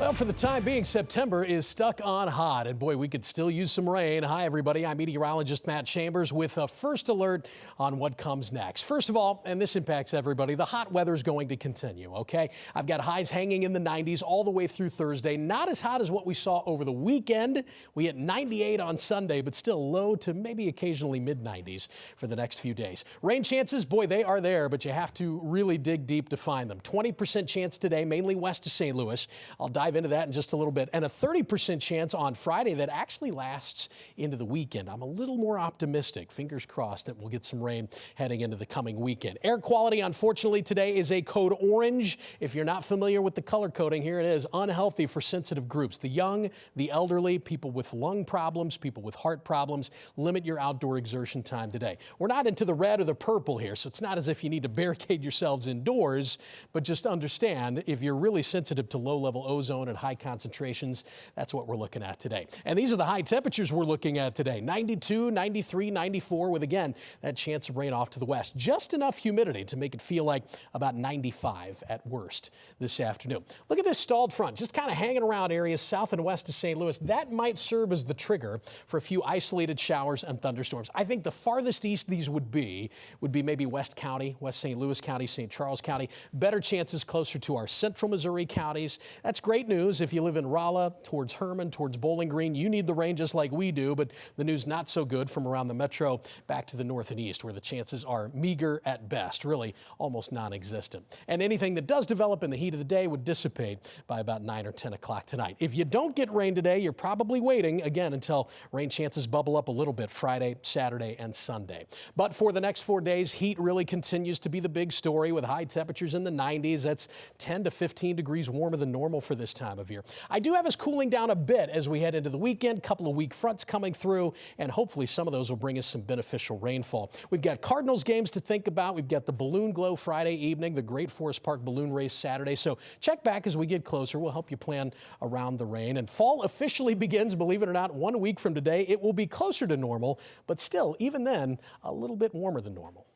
Well, for the time being, September is stuck on hot, and boy, we could still use some rain. Hi, everybody. I'm meteorologist Matt Chambers with a first alert on what comes next. First of all, and this impacts everybody, the hot weather is going to continue, okay? I've got highs hanging in the 90s all the way through Thursday. Not as hot as what we saw over the weekend. We hit 98 on Sunday, but still low to maybe occasionally mid-90s for the next few days. Rain chances, boy, they are there, but you have to really dig deep to find them. 20% chance today, mainly west of St. Louis. I'll dive into that in just a little bit. And a 30% chance on Friday that actually lasts into the weekend. I'm a little more optimistic. Fingers crossed that we'll get some rain heading into the coming weekend. Air quality, unfortunately, today is a code orange. If you're not familiar with the color coding, here it is. Unhealthy for sensitive groups. The young, the elderly, people with lung problems, people with heart problems. Limit your outdoor exertion time today. We're not into the red or the purple here, so it's not as if you need to barricade yourselves indoors, but just understand if you're really sensitive to low-level ozone at high concentrations, that's what we're looking at today. And these are the high temperatures we're looking at today. 92, 93, 94 with, again, that chance of rain off to the west. Just enough humidity to make it feel like about 95 at worst this afternoon. Look at this stalled front, just kind of hanging around areas south and west of St. Louis. That might serve as the trigger for a few isolated showers and thunderstorms. I think the farthest east these would be maybe West County, West St. Louis County, St. Charles County. Better chances closer to our central Missouri counties. That's great news if you live in Rolla, towards Herman, towards Bowling Green. You need the rain just like we do, but the news not so good from around the metro back to the north and east, where the chances are meager at best, really almost non-existent. And anything that does develop in the heat of the day would dissipate by about 9 or 10 o'clock tonight. If you don't get rain today, you're probably waiting again until rain chances bubble up a little bit Friday, Saturday, and Sunday. But for the next 4 days, heat really continues to be the big story with high temperatures in the 90s. That's 10 to 15 degrees warmer than normal for this time of year. I do have us cooling down a bit as we head into the weekend. Couple of weak fronts coming through, and hopefully some of those will bring us some beneficial rainfall. We've got Cardinals games to think about. We've got the Balloon Glow Friday evening, the Great Forest Park Balloon Race Saturday. So check back as we get closer. We'll help you plan around the rain. And fall officially begins, believe it or not, 1 week from today. It will be closer to normal, but still, even then, a little bit warmer than normal.